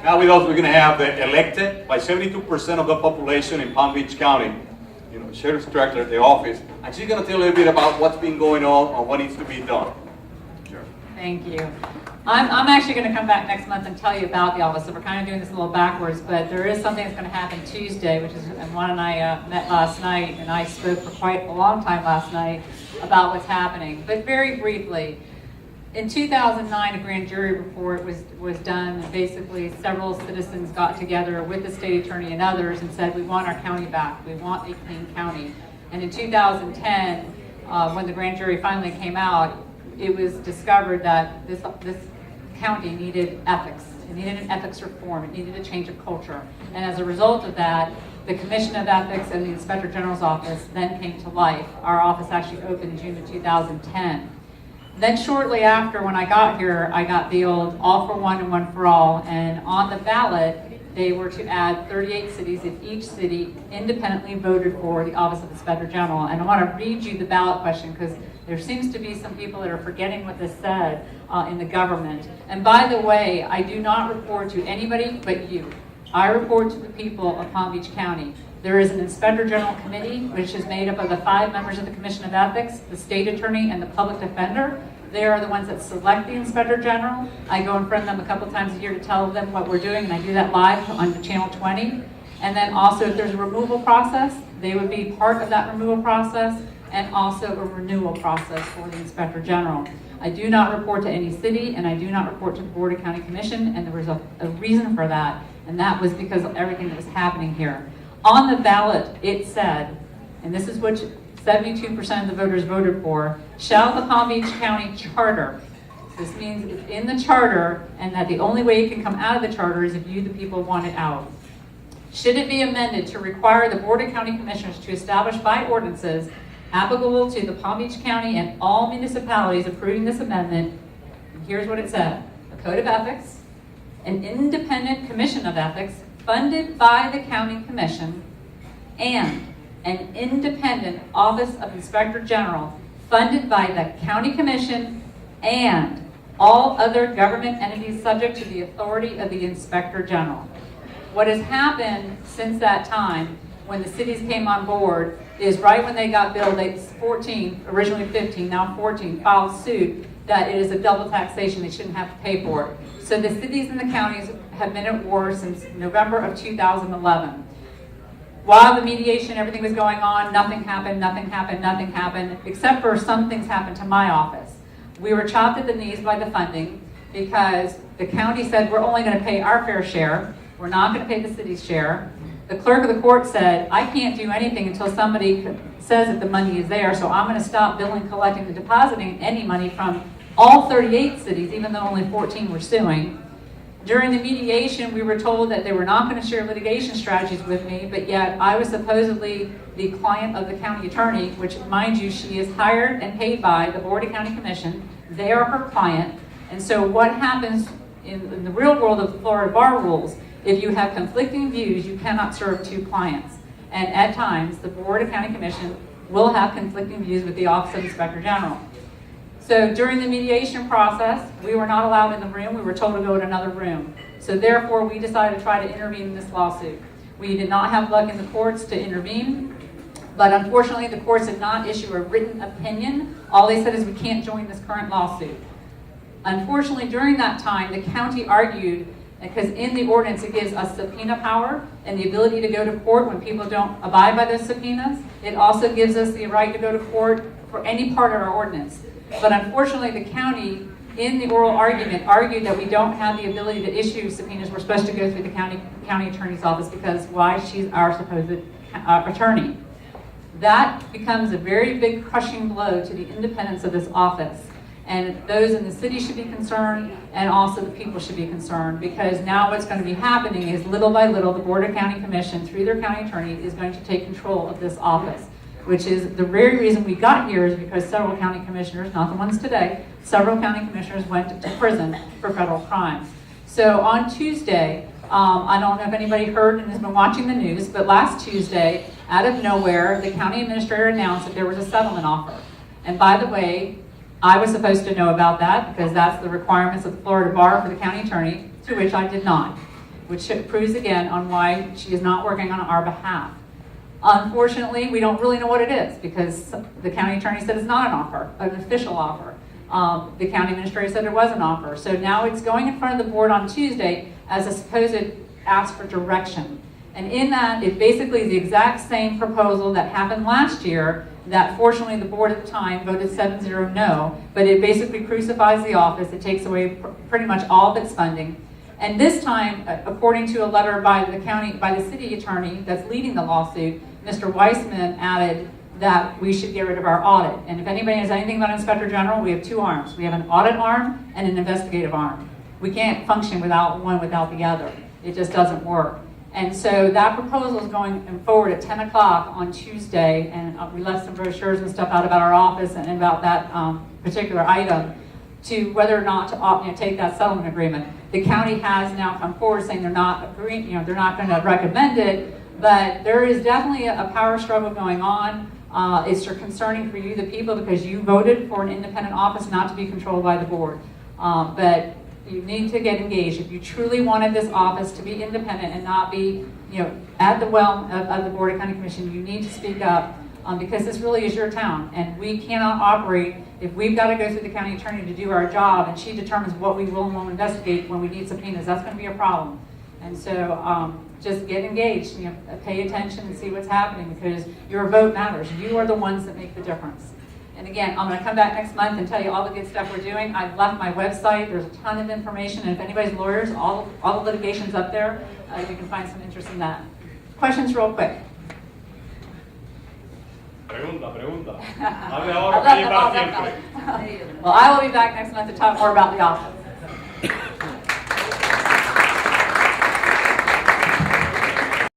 Now with us, we're going to have the elected by 72% of the population in Palm Beach County, Sheryl Steckler, the office, and she's going to tell a little bit about what's been going on and what needs to be done. Sure. Thank you. I'm actually going to come back next month and tell you about the office, so we're kind of doing this a little backwards, but there is something that's going to happen Tuesday, which is, and Juan and I met last night, and I spoke for quite a long time last night about what's happening. But very briefly, in 2009, a grand jury report was done, and basically several citizens got together with the state attorney and others and said, we want our county back, we want a clean county. And in 2010, when the grand jury finally came out, it was discovered that this county needed ethics. It needed an ethics reform. It needed a change of culture. And as a result of that, the Commission of Ethics and the Inspector General's office then came to life. Our office actually opened in June of 2010. Then shortly after, when I got here, I got the old all for one and one for all. And on the ballot, they were to add 38 cities. If each city independently voted for the office of Inspector General. And I want to read you the ballot question because there seems to be some people that are forgetting what this said in the government. And by the way, I do not report to anybody but you. I report to the people of Palm Beach County. There is an Inspector General Committee, which is made up of the 5 members of the Commission of Ethics, the State Attorney, and the Public Defender. They are the ones that select the Inspector General. I go in front of them a couple times a year to tell them what we're doing, and I do that live on Channel 20. And then also, if there's a removal process, they would be part of that removal process, and also a renewal process for the Inspector General. I do not report to any city, and I do not report to the Board of County Commission, and there was a reason for that, and that was because of everything that was happening here. On the ballot, it said, and this is what 72% of the voters voted for, shall the Palm Beach County Charter. This means it's in the charter, and that the only way it can come out of the charter is if you, the people, want it out. Should it be amended to require the Board of County Commissioners to establish by ordinances applicable to the Palm Beach County and all municipalities approving this amendment, here's what it said: a code of ethics, an independent commission of ethics funded by the county commission, and an independent office of Inspector General funded by the county commission and all other government entities subject to the authority of the Inspector General. What has happened since that time, when the cities came on board, is right when they got billed, 14, originally 15, now 14, filed suit that it is a double taxation, they shouldn't have to pay for it. So the cities and the counties have been at war since November of 2011. While the mediation, everything was going on, nothing happened, except for some things happened to my office. We were chopped at the knees by the funding because the county said we're only going to pay our fair share, we're not going to pay the city's share. The clerk of the court said, I can't do anything until somebody says that the money is there, so I'm going to stop billing, collecting, and depositing any money from all 38 cities, even though only 14 were suing. During the mediation, we were told that they were not going to share litigation strategies with me, but yet I was supposedly the client of the county attorney, which, mind you, she is hired and paid by the Board of County Commission. They are her client. And so what happens in the real world of the Florida bar rules, if you have conflicting views, you cannot serve 2 clients. And at times, the Board of County Commission will have conflicting views with the Office of Inspector General. So during the mediation process, we were not allowed in the room. We were told to go to another room. So therefore, we decided to try to intervene in this lawsuit. We did not have luck in the courts to intervene, but unfortunately, the courts did not issue a written opinion. All they said is we can't join this current lawsuit. Unfortunately, during that time, the county argued, because in the ordinance it gives us subpoena power and the ability to go to court when people don't abide by those subpoenas. It also gives us the right to go to court for any part of our ordinance. But unfortunately, the county, in the oral argument, argued that we don't have the ability to issue subpoenas. We're supposed to go through the county attorney's office because why? She's our supposed attorney. That becomes a very big crushing blow to the independence of this office. And those in the city should be concerned, and also the people should be concerned, because now what's going to be happening is little by little, the Board of County Commission, through their county attorney, is going to take control of this office, which is the very reason we got here is because several county commissioners, not the ones today, several county commissioners went to prison for federal crimes. So on Tuesday, I don't know if anybody heard and has been watching the news, but last Tuesday, out of nowhere, the county administrator announced that there was a settlement offer. And by the way, I was supposed to know about that because that's the requirements of the Florida Bar for the county attorney, to which I did not. which proves again on why she is not working on our behalf. Unfortunately, we don't really know what it is because the county attorney said it's not an offer, an official offer. The county administrator said there was an offer. So now it's going in front of the board on Tuesday as a supposed ask for direction. And in that, it basically is the exact same proposal that happened last year that fortunately the board at the time voted 7-0 no, but it basically crucifies the office. It takes away pretty much all of its funding. And this time, according to a letter by the city attorney that's leading the lawsuit, Mr. Weissman added that we should get rid of our audit. And if anybody knows anything about Inspector General, we have two arms. We have an audit arm and an investigative arm. We can't function without one without the other. It just doesn't work. And so that proposal is going forward at 10 o'clock on Tuesday, and we left some brochures and stuff out about our office and about that particular item to whether or not to take that settlement agreement. The county has now come forward saying they're not agreeing, they're not going to recommend it, but there is definitely a power struggle going on. It's concerning for you, the people, because you voted for an independent office not to be controlled by the board. But you need to get engaged. If you truly wanted this office to be independent and not be, at the realm of the Board of County Commission, you need to speak up because this really is your town, and we cannot operate if we've got to go through the county attorney to do our job, and she determines what we will and won't investigate when we need subpoenas. That's going to be a problem. And so just get engaged, pay attention and see what's happening because your vote matters. You are the ones that make the difference. And again, I'm going to come back next month and tell you all the good stuff we're doing. I've left my website. There's a ton of information. And if anybody's lawyers, all the litigation's up there. You can find some interest in that. Questions real quick. Pregunta. Hable ahora, que lleva siempre. Well, I will be back next month to talk more about the office.